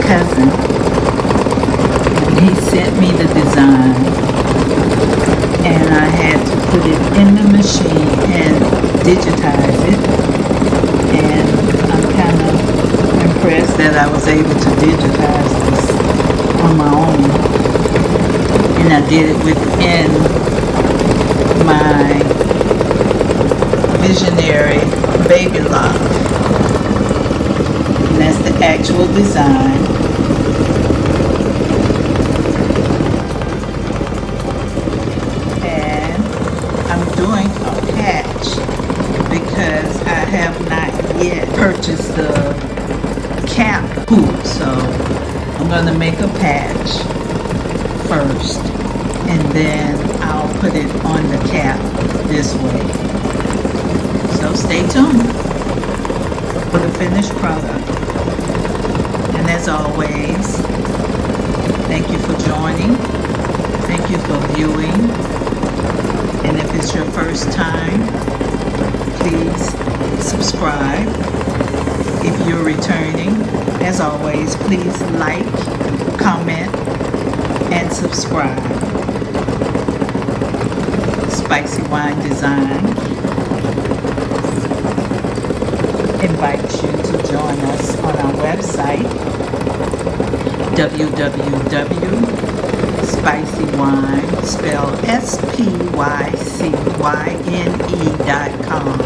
cousin, and he sent me the design, and I had to put it in the machine and digitize it. And I'm kind of impressed that I was able to digitize this on my own, and I did it within my Visionary baby lock, and that's the actual design. And I'm doing a patch because I have not yet purchased the cap hoop, so I'm going to make a patch first, and then I'll put it on the cap this way. So stay tuned for the finished product. And as always, thank you for joining. Thank you for viewing. And if it's your first time, please subscribe. If you're returning, as always, please like, comment, and subscribe. Spicy Wine Design invites you to join us on our website, www.spicywyne, spelled SPYCYNE.com.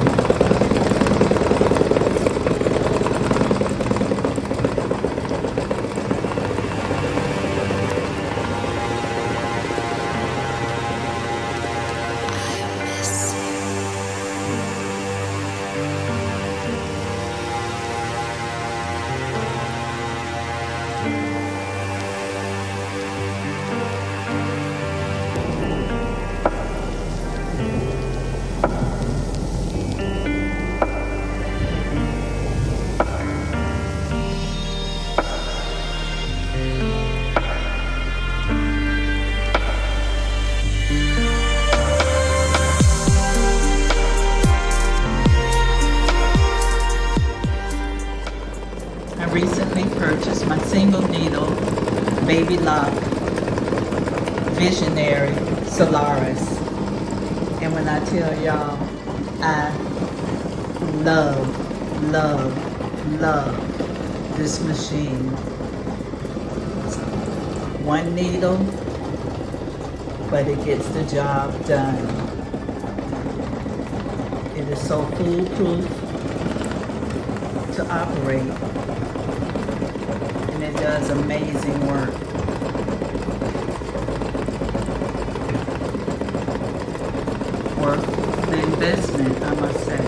Recently purchased my single needle baby lock Visionary Solaris, and when I tell y'all, I love this machine. It's one needle, but it gets the job done. It is so foolproof to operate. It does amazing work. Worth the investment, I must say.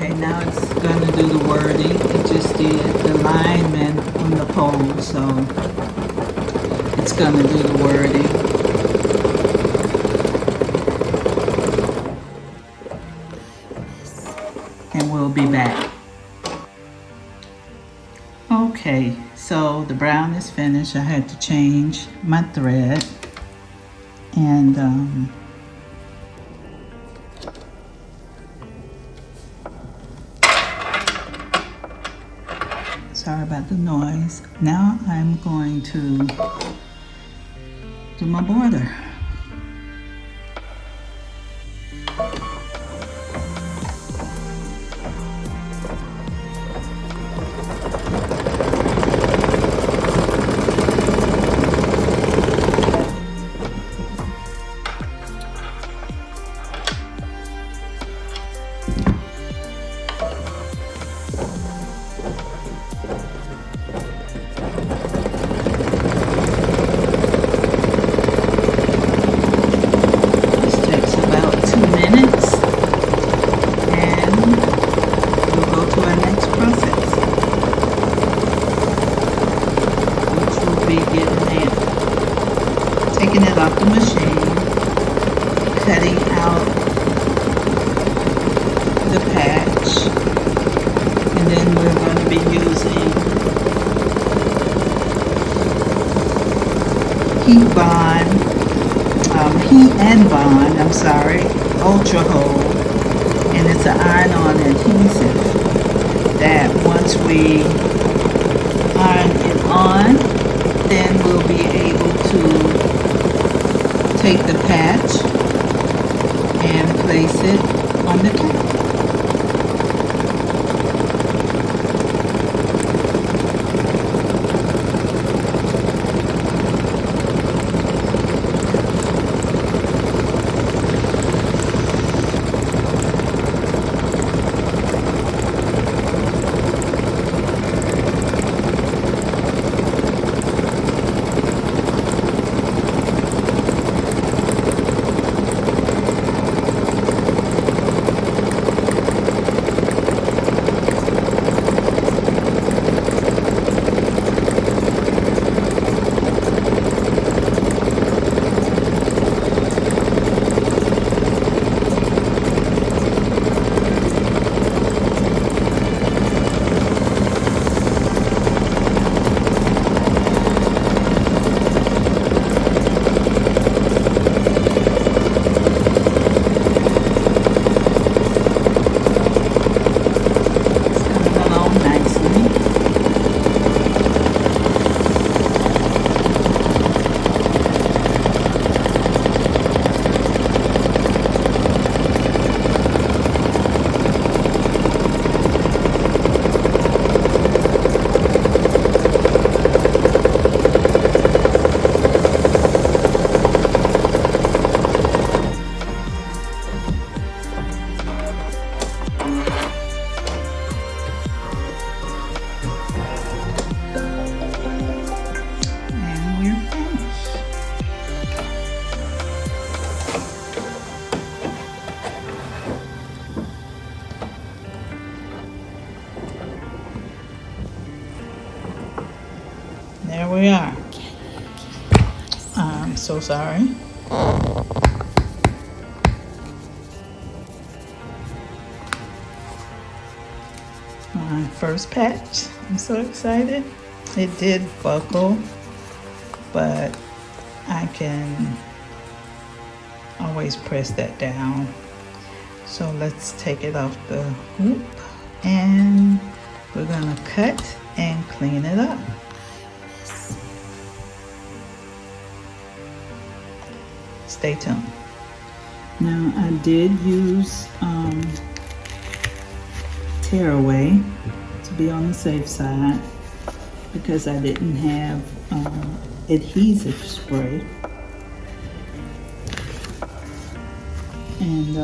Okay, now it's gonna do the wording. It just did the alignment on the pole, so it's gonna do the wording. And we'll be back. Okay, so the brown is finished. I had to change my thread, and sorry about the noise. Now I'm going to do my border. Taking it off the machine, cutting out the patch, and then we're going to be using heat and bond, ultra hold, and it's an iron-on adhesive that once we iron it on, then we'll be able to take the patch and place it on the cap. There we are. I'm so sorry. My first patch. I'm so excited. It did buckle, but I can always press that down. So let's take it off the hoop and we're gonna cut and clean it up. Stay tuned. Now I did use tearaway to be on the safe side because I didn't have adhesive spray. And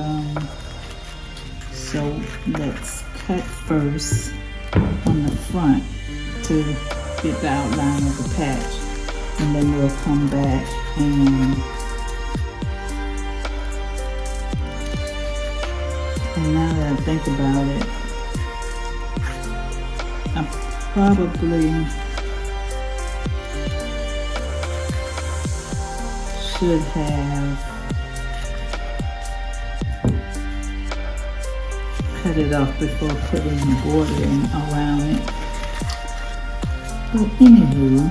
so let's cut first on the front to get the outline of the patch, and then we'll come back and now that I think about it, I probably should have cut it off before putting embroidering around it. But anywho,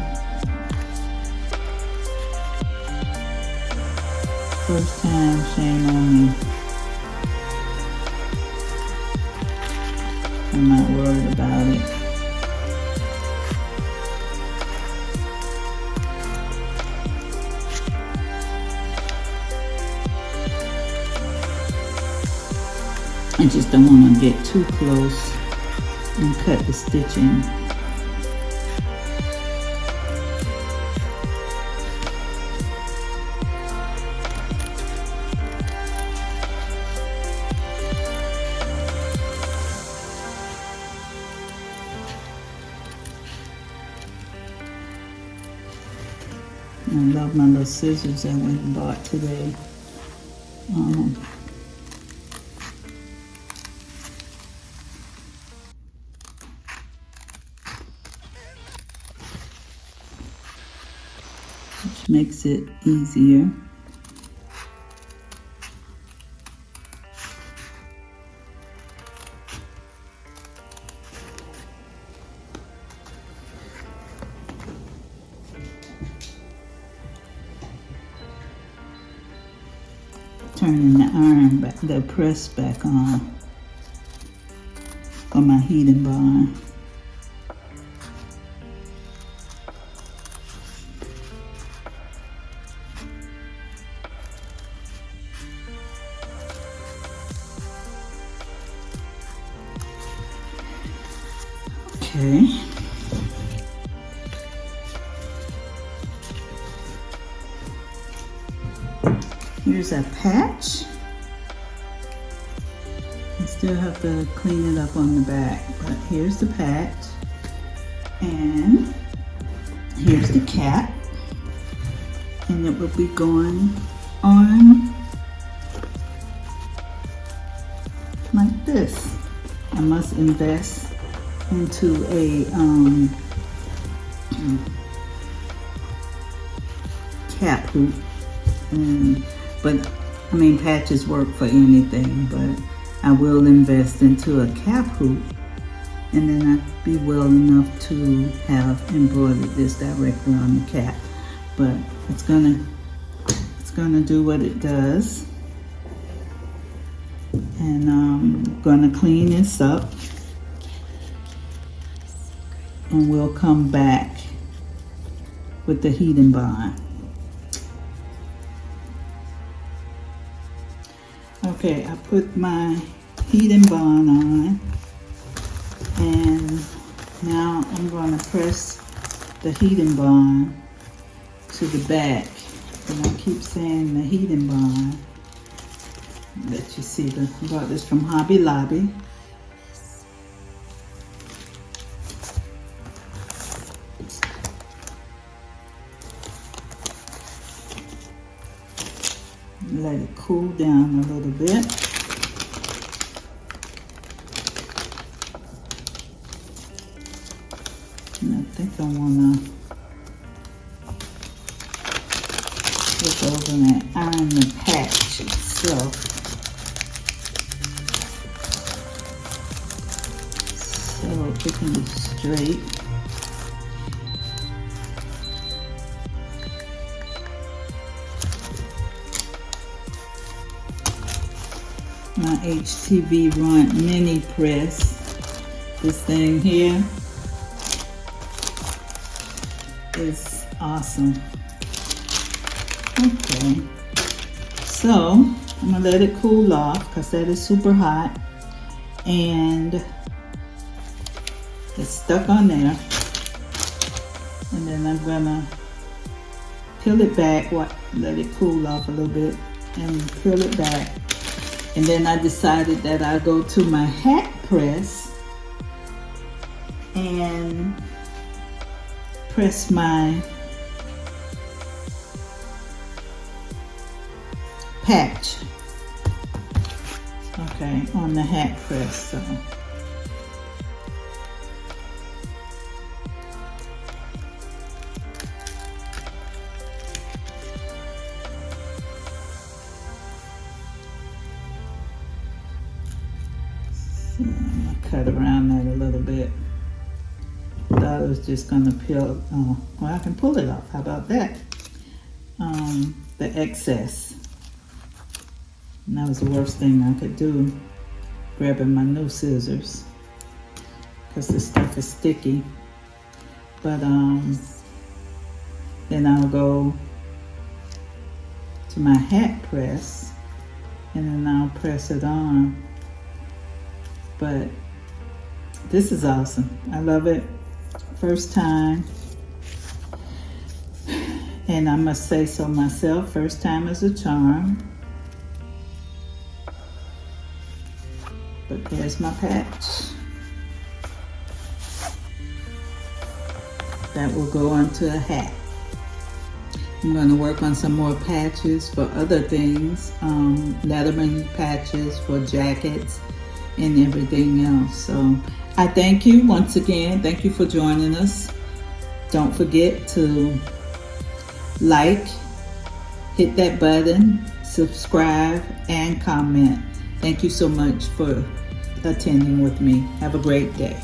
first time, shame on me. I'm not worried about it. I just don't want to get too close and cut the stitching. I love my little scissors I went and bought today. Which makes it easier. Turning the iron back, the press back on my heating bar. Okay. Here's a patch. I still have to clean it up on the back, but here's the patch. And here's the cap. And it will be going on like this. I must invest into a cap hoop. But I mean, patches work for anything, but I will invest into a cap hoop, and then I'd be well enough to have embroidered this directly on the cap. But it's gonna do what it does, and I'm gonna clean this up, and we'll come back with the heating bond. Okay, I put my heating bond on, and now I'm going to press the heating bond to the back. And I keep saying the heating bond. Let you see I bought this from Hobby Lobby. Let it cool down a little bit. And I think I want to flip over and iron the patch itself, so it can be straight. My HTV Runt mini press. This thing here is awesome. Okay, so I'm gonna let it cool off because that is super hot, and it's stuck on there. And then I'm gonna peel it back, let it cool off a little bit, and peel it back. And then I decided that I'll go to my hat press and press my patch, okay, on the hat press. So I'm gonna cut around that a little bit. Thought it was just gonna peel. Well, I can pull it off. How about that? The excess. And that was the worst thing I could do, grabbing my new scissors, because this stuff is sticky. But then I'll go to my hat press, and then I'll press it on. But this is awesome. I love it. First time. And I must say so myself, first time is a charm. But there's my patch. That will go onto a hat. I'm going to work on some more patches for other things, Letterman patches for jackets and everything else. So I thank you once again. Thank you for joining us. Don't forget to like, hit that button, subscribe, and comment. Thank you so much for attending with me. Have a great day.